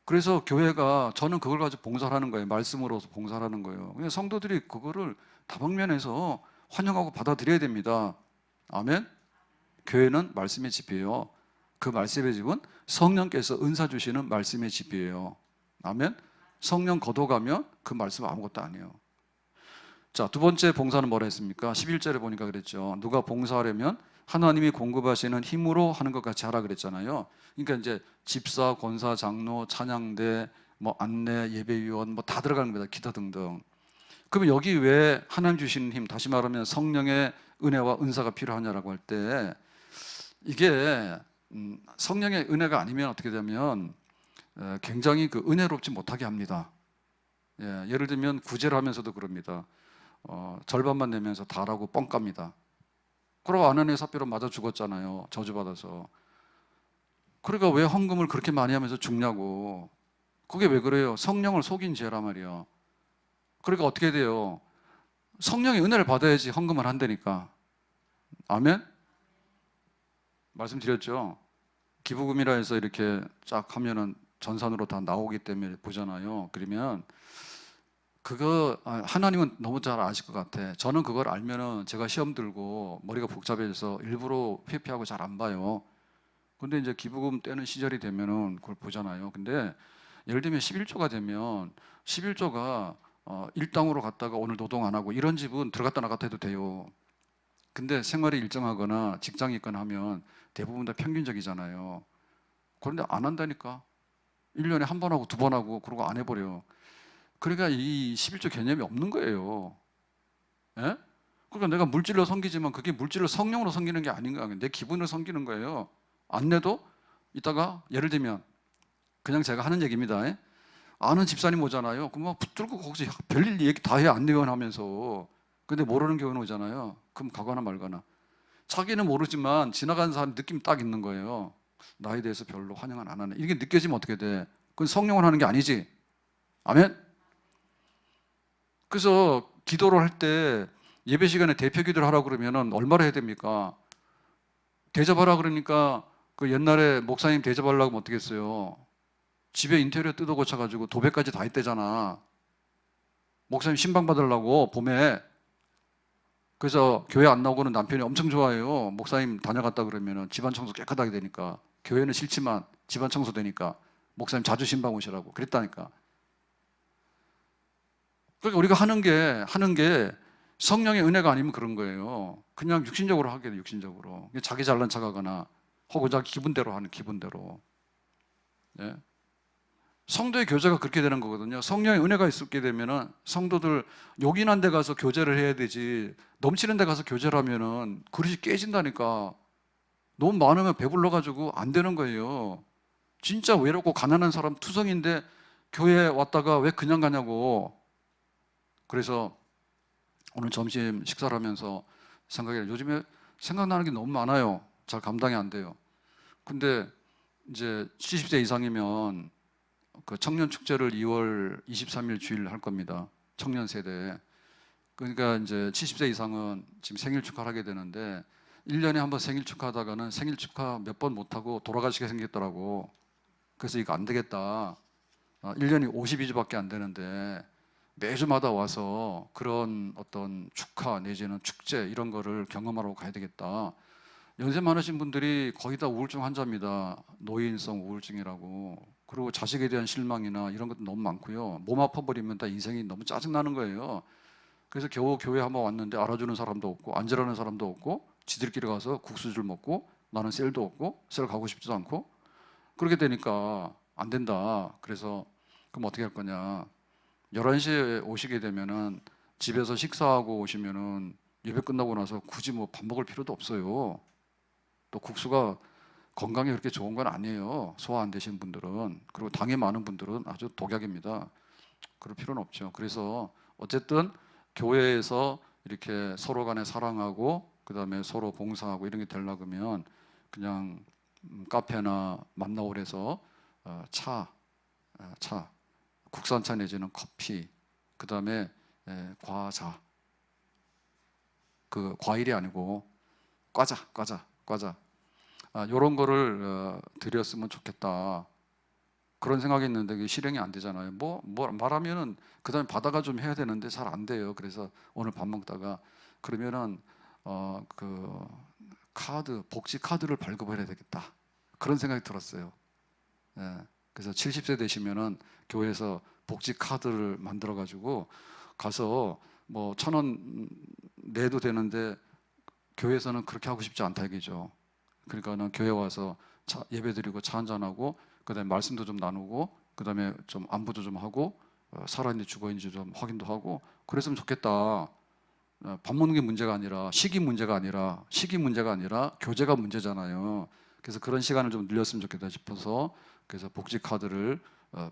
그래서 교회가 저는 그걸 가지고 봉사를 하는 거예요. 말씀으로서 봉사를 하는 거예요. 그냥 성도들이 그거를 다방면에서 환영하고 받아들여야 됩니다. 아멘. 교회는 말씀의 집이에요. 그 말씀의 집은 성령께서 은사 주시는 말씀의 집이에요. 아멘. 성령 거둬가면 그 말씀은 아무것도 아니에요. 자, 두 번째 봉사는 뭐라 했습니까? 11절에 보니까 그랬죠. 누가 봉사하려면 하나님이 공급하시는 힘으로 하는 것 같이 하라 그랬잖아요. 그러니까 이제 집사, 권사, 장로, 찬양대, 뭐 안내, 예배위원 뭐 다 들어가는 겁니다. 기타 등등. 그러면 여기 왜 하나님 주시는 힘, 다시 말하면 성령의 은혜와 은사가 필요하냐라고 할 때 이게 성령의 은혜가 아니면 어떻게 되면 굉장히 그 은혜롭지 못하게 합니다. 예를 들면 구제를 하면서도 그럽니다. 절반만 내면서 다라고 뻥 깝니다. 그러고 아내네 사표로 맞아 죽었잖아요. 저주받아서. 그러니까 왜 헌금을 그렇게 많이 하면서 죽냐고. 그게 왜 그래요? 성령을 속인 죄란 말이에요. 그러니까 어떻게 돼요? 성령의 은혜를 받아야지 헌금을 한다니까. 아멘? 말씀드렸죠? 기부금이라 해서 이렇게 쫙 하면은 전산으로 다 나오기 때문에 보잖아요. 그러면 그거 하나님은 너무 잘 아실 것 같아. 저는 그걸 알면은 제가 시험 들고 머리가 복잡해져서 일부러 회피하고 잘 안 봐요. 근데 이제 기부금 떼는 시절이 되면은 그걸 보잖아요. 근데 예를 들면 11조가 되면 11조가 일당으로 갔다가 오늘 노동 안 하고 이런 집은 들어갔다 나갔다 해도 돼요. 근데 생활이 일정하거나 직장이 있거나 하면 대부분 다 평균적이잖아요. 그런데 안 한다니까. 1년에 한 번 하고 두 번 하고 그러고 안 해버려요. 그러니까 이 11조 개념이 없는 거예요. 예? 그러니까 내가 물질로 섬기지만 그게 물질로 성령으로 섬기는 게 아닌 거야. 내 기분을 섬기는 거예요. 안 내도 이따가 예를 들면 그냥 제가 하는 얘기입니다. 아는 집사님 오잖아요. 그럼 막 붙들고 거기서 별일 얘기 다 해, 안내원하면서. 근데 모르는 교원 오잖아요. 그럼 가거나 말거나. 자기는 모르지만 지나가는 사람 느낌 딱 있는 거예요. 나에 대해서 별로 환영은 안 하네. 이게 느껴지면 어떻게 돼? 그건 성령을 하는 게 아니지. 아멘? 그래서 기도를 할 때 예배 시간에 대표 기도를 하라고 그러면은 얼마나 해야 됩니까? 대접하라 그러니까 그 옛날에 목사님 대접하려고 하면 어떻게 했어요? 집에 인테리어 뜯어 고쳐가지고 도배까지 다 했대잖아. 목사님 신방 받으려고 봄에. 그래서 교회 안 나오고는 남편이 엄청 좋아해요. 목사님 다녀갔다 그러면은 집안 청소 깨끗하게 되니까. 교회는 싫지만 집안 청소 되니까 목사님 자주 신방 오시라고 그랬다니까. 그러니까 우리가 하는 게 성령의 은혜가 아니면 그런 거예요. 그냥 육신적으로 하게 돼, 육신적으로. 자기 잘난 척하거나 혹은 자기 기분대로 하는 기분대로. 예? 성도의 교제가 그렇게 되는 거거든요. 성령의 은혜가 있게 되면은 성도들 요긴한 데 가서 교제를 해야 되지, 넘치는 데 가서 교제를 하면은 그릇이 깨진다니까. 너무 많으면 배불러가지고 안 되는 거예요. 진짜 외롭고 가난한 사람 투성인데 교회 왔다가 왜 그냥 가냐고. 그래서 오늘 점심 식사를 하면서 생각해, 요즘에 생각나는 게 너무 많아요. 잘 감당이 안 돼요. 근데 이제 70세 이상이면 그 청년 축제를 2월 23일 주일 할 겁니다. 청년 세대. 그러니까 이제 70세 이상은 지금 생일 축하를 하게 되는데 1년에 한 번 생일 축하하다가는 생일 축하 몇 번 못하고 돌아가시게 생겼더라고. 그래서 이거 안 되겠다. 1년이 52주밖에 안 되는데 매주마다 와서 그런 어떤 축하 내지는 축제 이런 거를 경험하러 가야 되겠다. 연세 많으신 분들이 거의 다 우울증 환자입니다. 노인성 우울증이라고. 그리고 자식에 대한 실망이나 이런 것도 너무 많고요. 몸 아파버리면 다 인생이 너무 짜증나는 거예요. 그래서 겨우 교회 한번 왔는데 알아주는 사람도 없고 앉으라는 사람도 없고 지들끼리 가서 국수줄 먹고 나는 셀도 없고 셀 가고 싶지도 않고 그렇게 되니까 안 된다. 그래서 그럼 어떻게 할 거냐. 11시에 오시게 되면은 집에서 식사하고 오시면은 예배 끝나고 나서 굳이 뭐 밥 먹을 필요도 없어요. 또 국수가 건강에 그렇게 좋은 건 아니에요. 소화 안 되신 분들은. 그리고 당이 많은 분들은 아주 독약입니다. 그럴 필요는 없죠. 그래서 어쨌든 교회에서 이렇게 서로 간에 사랑하고 그다음에 서로 봉사하고 이런 게 되려고 하면 그냥 카페나 만나홀에서 차, 국산차 내지는 커피, 그다음에 과자, 그 과일이 아니고 과자. 이런 거를 드렸으면 좋겠다. 그런 생각이 있는데 그게 실행이 안 되잖아요. 뭐 말하면은 그다음에 받아가 좀 해야 되는데 잘 안 돼요. 그래서 오늘 밥 먹다가 그러면은 그 복지 카드를 발급을 해야 되겠다. 그런 생각이 들었어요. 예. 그래서 70세 되시면은 교회에서 복지 카드를 만들어 가지고 가서 뭐 1,000원 내도 되는데 교회에서는 그렇게 하고 싶지 않다 얘기죠. 그러니까는 교회 와서 예배드리고 차 한잔하고 그다음에 말씀도 좀 나누고 그다음에 좀 안부도 좀 하고 살아있는지 죽어있는지 좀 확인도 하고 그랬으면 좋겠다. 밥 먹는 게 문제가 아니라 시기 문제가 아니라 교제가 문제잖아요. 그래서 그런 시간을 좀 늘렸으면 좋겠다 싶어서 그래서 복지 카드를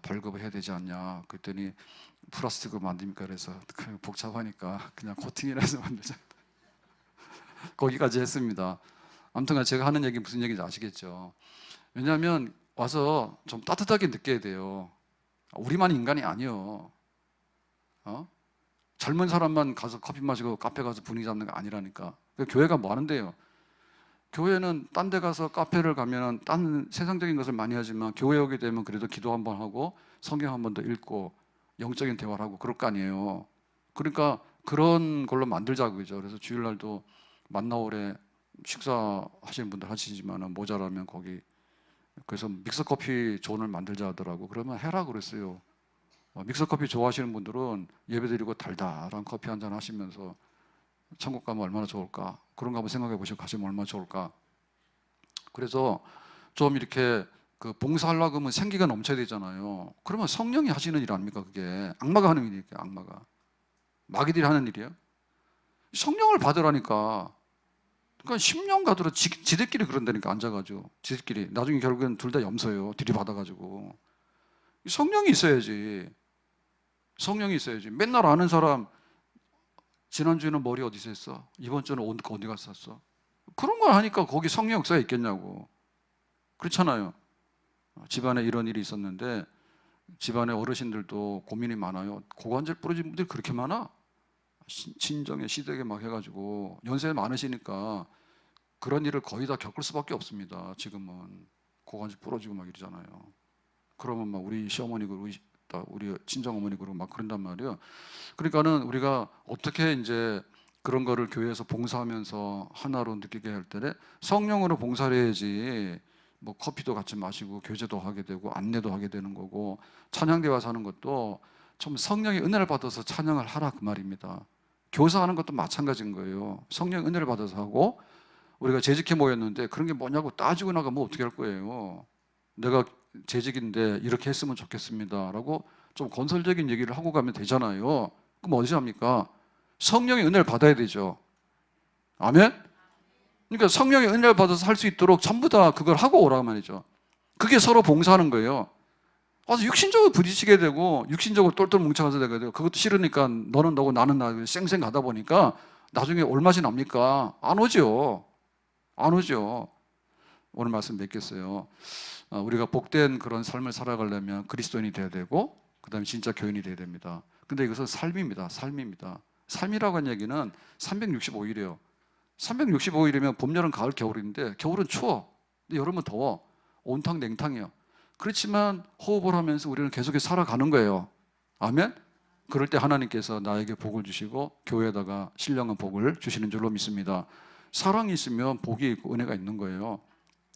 발급을 해야 되지 않냐. 그랬더니 플라스틱으로 만듭니까? 그래서 복잡하니까 그냥 코팅이라 해서 만들자. 거기까지 했습니다. 아무튼 제가 하는 얘기 무슨 얘기인지 아시겠죠? 왜냐하면 와서 좀 따뜻하게 느껴야 돼요. 우리만 인간이 아니요. 젊은 사람만 가서 커피 마시고 카페 가서 분위기 잡는 거 아니라니까. 교회가 뭐 하는데요? 교회는 딴 데 가서 카페를 가면은 딴 세상적인 것을 많이 하지만 교회 오게 되면 그래도 기도 한번 하고 성경 한 번 더 읽고 영적인 대화를 하고 그럴 거 아니에요. 그러니까 그런 걸로 만들자고 그죠. 그래서 주일날도 만나올에 식사하시는 분들 하시지만 모자라면 거기 그래서 믹서커피 존을 만들자 하더라고. 그러면 해라 그랬어요. 믹서커피 좋아하시는 분들은 예배드리고 달달한 커피 한잔 하시면서 천국 가면 얼마나 좋을까. 그런 거 한번 생각해 보시고 가시면 얼마나 좋을까. 그래서 좀 이렇게 그 봉사하려고 하면 생기가 넘쳐야 되잖아요. 그러면 성령이 하시는 일 아닙니까? 그게 악마가 하는 일이에요. 악마가 마귀들이 하는 일이에요. 성령을 받으라니까. 그러니까 10년 가도록 지들끼리 그런다니까, 앉아가지고 지들끼리. 나중에 결국엔 둘 다 염소예요. 들이받아가지고. 성령이 있어야지. 성령이 있어야지. 맨날 아는 사람 지난주에는 머리 어디서 했어? 이번 주는 어디 가서 샀어? 그런 걸 하니까 거기 성령 역사가 있겠냐고. 그렇잖아요. 집안에 이런 일이 있었는데 집안에 어르신들도 고민이 많아요. 고관절 부러진 분들이 그렇게 많아? 친정에 시댁에 막 해가지고 연세 많으시니까 그런 일을 거의 다 겪을 수밖에 없습니다. 지금은 고관절 부러지고 막 이러잖아요. 그러면 막 우리 시어머니 그러고 우리 친정 어머니 그러고 막 그런단 말이에요. 그러니까는 우리가 어떻게 이제 그런 거를 교회에서 봉사하면서 하나로 느끼게 할 때에 성령으로 봉사를 해야지. 뭐 커피도 같이 마시고 교제도 하게 되고 안내도 하게 되는 거고, 찬양대 와서 하는 것도 좀 성령의 은혜를 받아서 찬양을 하라 그 말입니다. 교사하는 것도 마찬가지인 거예요. 성령의 은혜를 받아서 하고, 우리가 재직회 모였는데 그런 게 뭐냐고 따지고 나가면 어떻게 할 거예요. 내가 재직인데 이렇게 했으면 좋겠습니다 라고 좀 건설적인 얘기를 하고 가면 되잖아요. 그럼 어디서 합니까? 성령의 은혜를 받아야 되죠. 아멘? 그러니까 성령의 은혜를 받아서 할 수 있도록 전부 다 그걸 하고 오라고 말이죠. 그게 서로 봉사하는 거예요. 아주 육신적으로 부딪히게 되고 육신적으로 똘똘 뭉쳐가서 되게 되고, 그것도 싫으니까 너는 너고 나는 나 쌩쌩 가다 보니까 나중에 올 맛이 납니까? 안 오죠. 안 오죠. 오늘 말씀 맺겠어요. 우리가 복된 그런 삶을 살아가려면 그리스도인이 돼야 되고, 그 다음에 진짜 교인이 돼야 됩니다. 근데 이것은 삶입니다. 삶입니다. 삶이라고 하는 얘기는 365일이에요. 365일이면 봄, 여름, 가을, 겨울인데 겨울은 추워. 근데 여름은 더워. 온탕 냉탕이에요. 그렇지만 호흡을 하면서 우리는 계속해서 살아가는 거예요. 아멘? 그럴 때 하나님께서 나에게 복을 주시고 교회에다가 신령한 복을 주시는 줄로 믿습니다. 사랑이 있으면 복이 있고 은혜가 있는 거예요.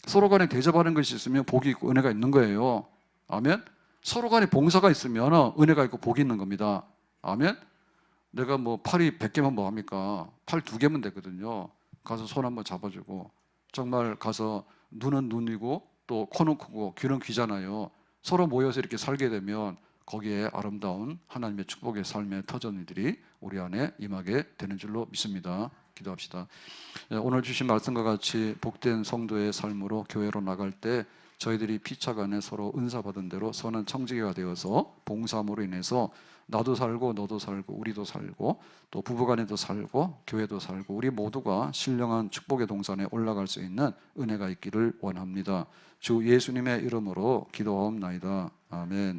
서로 간에 대접하는 것이 있으면 복이 있고 은혜가 있는 거예요. 아멘? 서로 간에 봉사가 있으면 은혜가 있고 복이 있는 겁니다. 아멘? 내가 뭐 팔이 100개면 뭐합니까? 팔 2개면 되거든요. 가서 손 한번 잡아주고, 정말 가서 눈은 눈이고 또 코는 크고 귀는 귀잖아요. 서로 모여서 이렇게 살게 되면 거기에 아름다운 하나님의 축복의 삶의 터전이들이 우리 안에 임하게 되는 줄로 믿습니다. 기도합시다. 오늘 주신 말씀과 같이 복된 성도의 삶으로 교회로 나갈 때 저희들이 피차간에 서로 은사받은 대로 선한 청지기가 되어서 봉사함으로 인해서 나도 살고 너도 살고 우리도 살고 또 부부간에도 살고 교회도 살고 우리 모두가 신령한 축복의 동산에 올라갈 수 있는 은혜가 있기를 원합니다. 주 예수님의 이름으로 기도하옵나이다. 아멘.